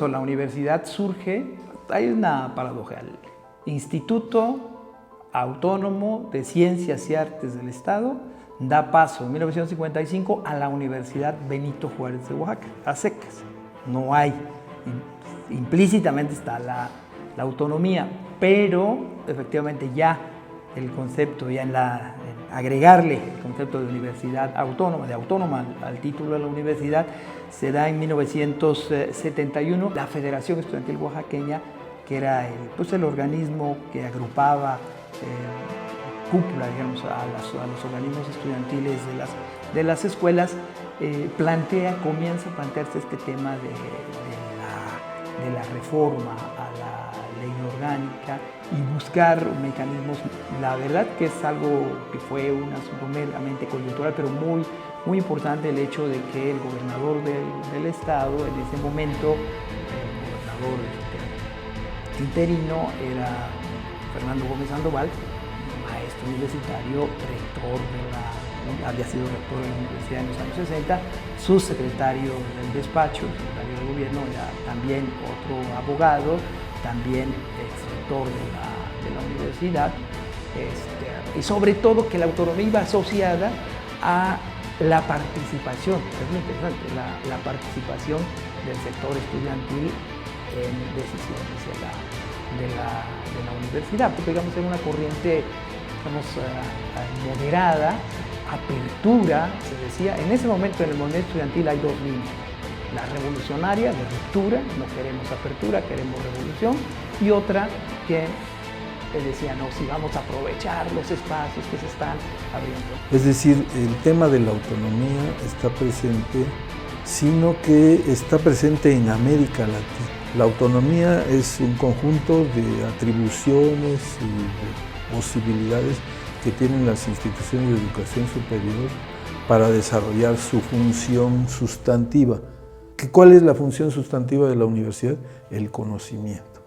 curioso, la universidad surge, hay una paradoja, el Instituto Autónomo de Ciencias y Artes del Estado da paso en 1955 a la Universidad Benito Juárez de Oaxaca, a secas. No hay, implícitamente está la autonomía, pero efectivamente ya el concepto, ya en agregarle el concepto de universidad autónoma, de autónoma al título de la universidad, se da en 1971 la Federación Estudiantil Oaxaqueña, que era el organismo que agrupaba cúpula, digamos, a los organismos estudiantiles de las escuelas, comienza a plantearse este tema de la reforma a la ley orgánica y buscar mecanismos. La verdad que es algo que fue un asunto meramente coyuntural, pero muy, muy importante el hecho de que el gobernador del estado en ese momento, el gobernador interino, era Fernando Gómez Sandoval, maestro universitario, había sido rector de la universidad en los años 60, subsecretario del despacho, secretario de gobierno, era también otro abogado, también exrector de la universidad, y sobre todo que la autonomía iba asociada a la participación, es muy interesante, la participación del sector estudiantil en decisiones de la universidad, porque digamos en una corriente moderada, apertura, se decía. En ese momento en el movimiento estudiantil hay dos líneas: la revolucionaria de ruptura, no queremos apertura, queremos revolución, y otra que decía, no, si vamos a aprovechar los espacios que se están abriendo. Es decir, el tema de la autonomía está presente, sino que está presente en América Latina. La autonomía es un conjunto de atribuciones y de posibilidades que tienen las instituciones de educación superior para desarrollar su función sustantiva. ¿Cuál es la función sustantiva de la universidad? El conocimiento.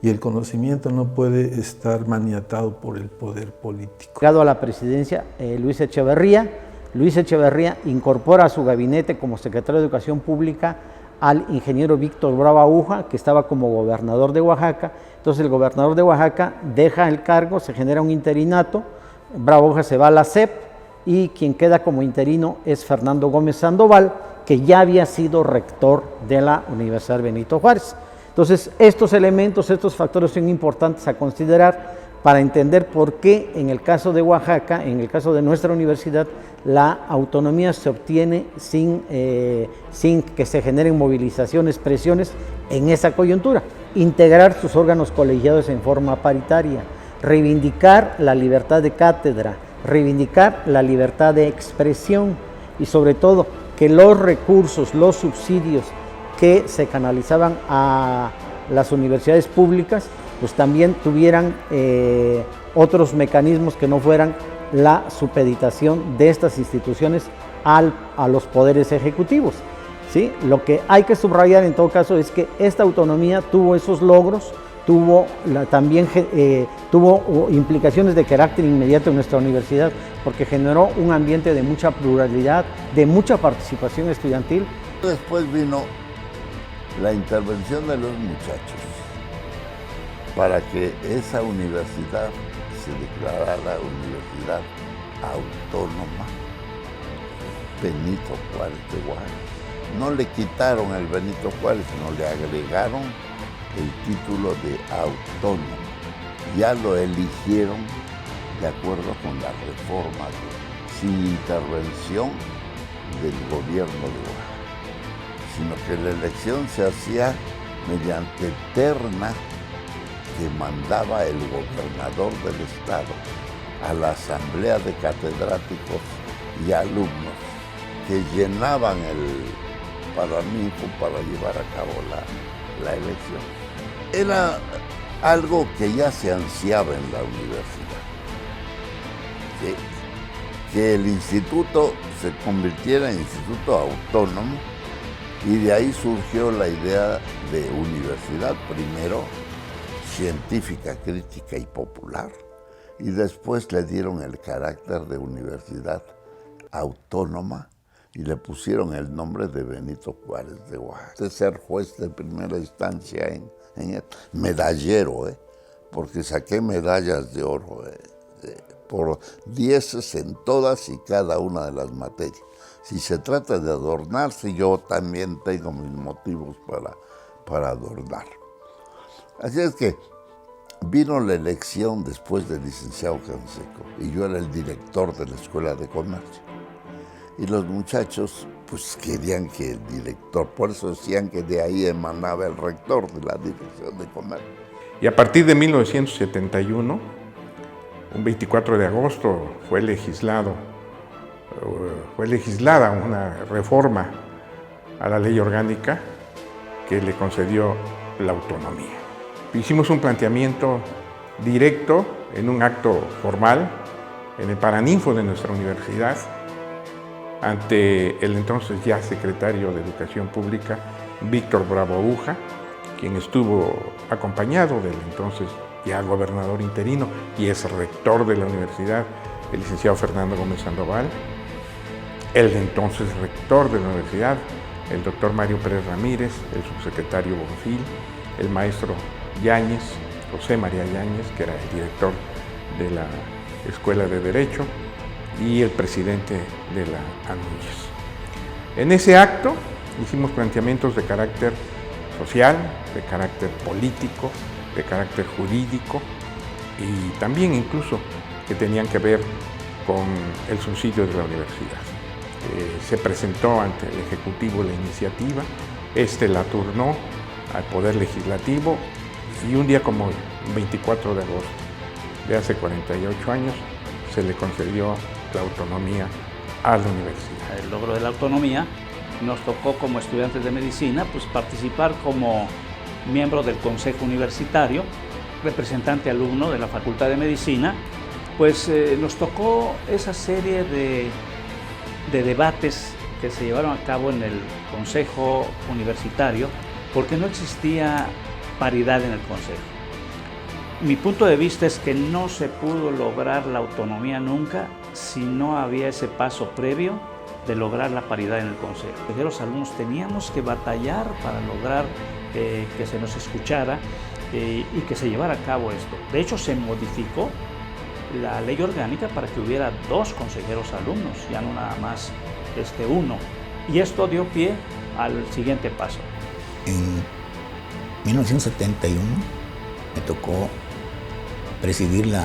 Y el conocimiento no puede estar maniatado por el poder político. Llegado a la presidencia, Luis Echeverría incorpora a su gabinete como secretario de Educación Pública al ingeniero Víctor Bravo Aguja, que estaba como gobernador de Oaxaca. Entonces el gobernador de Oaxaca deja el cargo, se genera un interinato, Bravo Aguja se va a la SEP y quien queda como interino es Fernando Gómez Sandoval, que ya había sido rector de la Universidad Benito Juárez. Entonces estos elementos, estos factores son importantes a considerar para entender por qué en el caso de Oaxaca, en el caso de nuestra universidad, la autonomía se obtiene sin que se generen movilizaciones, presiones en esa coyuntura. Integrar sus órganos colegiados en forma paritaria, reivindicar la libertad de cátedra, reivindicar la libertad de expresión y sobre todo que los recursos, los subsidios que se canalizaban a las universidades públicas pues también tuvieran otros mecanismos que no fueran la supeditación de estas instituciones a los poderes ejecutivos, ¿sí? Lo que hay que subrayar en todo caso es que esta autonomía tuvo esos logros, también tuvo implicaciones de carácter inmediato en nuestra universidad, porque generó un ambiente de mucha pluralidad, de mucha participación estudiantil. Después vino la intervención de los muchachos para que esa universidad se declarara universidad autónoma Benito Juárez de Oaxaca. No le quitaron el Benito Juárez, sino le agregaron el título de autónomo. Ya lo eligieron de acuerdo con la reforma, sin intervención del gobierno de Oaxaca, sino que la elección se hacía mediante terna que mandaba el gobernador del estado a la asamblea de catedráticos y alumnos que llenaban el paraninfo para llevar a cabo la elección. Era algo que ya se ansiaba en la universidad, que el instituto se convirtiera en instituto autónomo, y de ahí surgió la idea de universidad, primero científica, crítica y popular, y después le dieron el carácter de universidad autónoma, y le pusieron el nombre de Benito Juárez de Oaxaca. De ser juez de primera instancia en medallero, porque saqué medallas de oro por 10 en todas y cada una de las materias. Si se trata de adornarse, yo también tengo mis motivos para adornar. Así es que vino la elección después del licenciado Canseco y yo era el director de la Escuela de Comercio. Y los muchachos pues querían que el director, por eso decían que de ahí emanaba el rector de la Dirección de Comercio. Y a partir de 1971, un 24 de agosto, fue legislada una reforma a la ley orgánica que le concedió la autonomía. Hicimos un planteamiento directo en un acto formal en el Paraninfo de nuestra universidad ante el entonces ya secretario de Educación Pública, Víctor Bravo Aúja, quien estuvo acompañado del entonces ya gobernador interino y es rector de la universidad, el licenciado Fernando Gómez Sandoval, el entonces rector de la universidad, el doctor Mario Pérez Ramírez, el subsecretario Bonfil, el maestro Yáñez, José María Yáñez, que era el director de la Escuela de Derecho, y el presidente de la ANUYES. En ese acto hicimos planteamientos de carácter social, de carácter político, de carácter jurídico y también incluso que tenían que ver con el subsidio de la universidad. Se presentó ante el Ejecutivo la iniciativa, la turnó al Poder Legislativo y un día como el 24 de agosto de hace 48 años se le concedió la autonomía a la universidad. El logro de la autonomía nos tocó como estudiantes de medicina pues participar como miembro del Consejo Universitario, representante alumno de la Facultad de Medicina, pues nos tocó esa serie de debates que se llevaron a cabo en el Consejo Universitario porque no existía paridad en el Consejo. Mi punto de vista es que no se pudo lograr la autonomía nunca si no había ese paso previo de lograr la paridad en el Consejo. Los alumnos teníamos que batallar para lograr que se nos escuchara y que se llevara a cabo esto. De hecho, se modificó la ley orgánica para que hubiera 2 consejeros alumnos, ya no nada más uno. Y esto dio pie al siguiente paso. En 1971 me tocó presidir la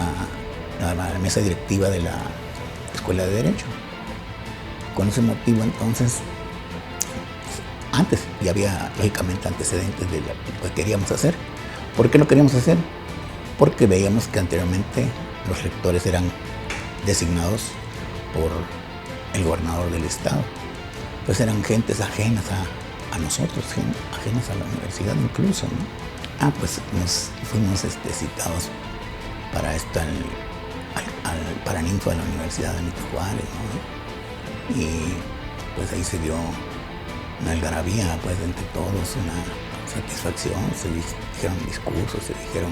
mesa directiva de la Escuela de Derecho. Con ese motivo, entonces, antes ya había lógicamente antecedentes de lo que queríamos hacer. ¿Por qué lo queríamos hacer? Porque veíamos que anteriormente los rectores eran designados por el gobernador del estado. Pues eran gentes ajenas a nosotros, ajenas a la universidad incluso, ¿no? Pues nos fuimos citados para esto al Paraninfo de la Universidad de Benito Juárez, ¿no? Y pues ahí se dio una algarabía, pues entre todos, una satisfacción, se dijeron discursos, se dijeron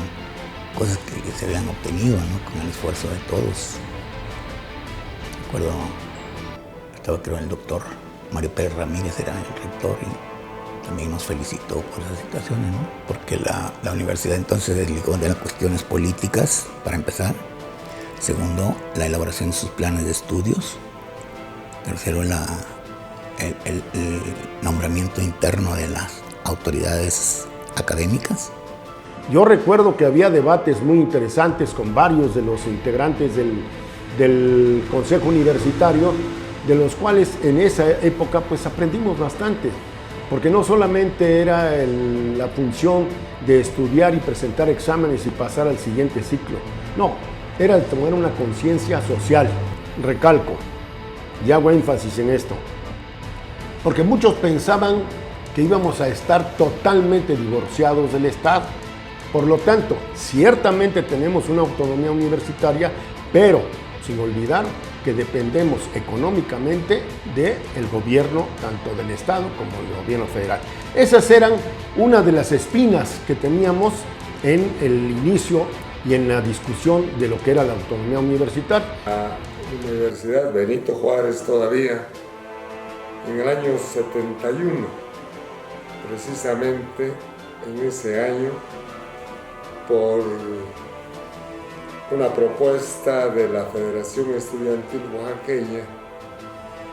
cosas que se habían obtenido, ¿no? Con el esfuerzo de todos. Recuerdo, estaba creo el doctor Mario Pérez Ramírez era el rector y también nos felicitó por esas situaciones, ¿no? Porque la universidad entonces se desligó de las cuestiones políticas, para empezar. Segundo, la elaboración de sus planes de estudios. Tercero, el nombramiento interno de las autoridades académicas. Yo recuerdo que había debates muy interesantes con varios de los integrantes del Consejo Universitario, de los cuales en esa época pues aprendimos bastante, porque no solamente era la función de estudiar y presentar exámenes y pasar al siguiente ciclo, no, era el tomar una conciencia social. Recalco, y hago énfasis en esto, porque muchos pensaban que íbamos a estar totalmente divorciados del Estado. Por lo tanto, ciertamente tenemos una autonomía universitaria, pero sin olvidar que dependemos económicamente del gobierno, tanto del Estado como del gobierno federal. Esas eran una de las espinas que teníamos en el inicio y en la discusión de lo que era la autonomía universitaria. La Universidad Benito Juárez todavía en el año 71, precisamente en ese año, por una propuesta de la Federación Estudiantil Oaxaqueña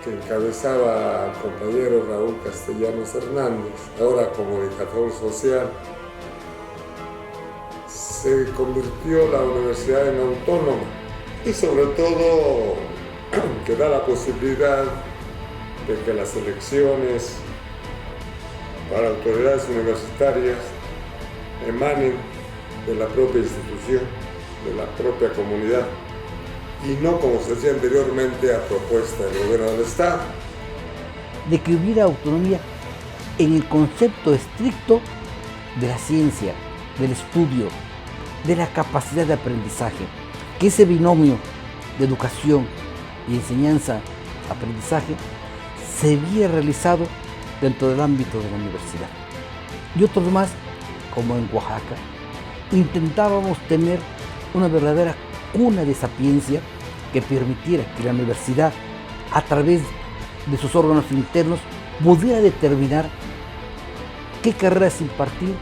que encabezaba al compañero Raúl Castellanos Hernández, ahora comunicador social, se convirtió la universidad en autónoma y sobre todo que da la posibilidad de que las elecciones para autoridades universitarias emanen de la propia institución, de la propia comunidad, y no como se decía anteriormente a propuesta del gobierno del Estado. De que hubiera autonomía en el concepto estricto de la ciencia, del estudio, de la capacidad de aprendizaje, que ese binomio de educación y enseñanza-aprendizaje se viera realizado dentro del ámbito de la universidad. Y otros más, como en Oaxaca, intentábamos tener una verdadera cuna de sapiencia que permitiera que la universidad, a través de sus órganos internos, pudiera determinar qué carreras impartir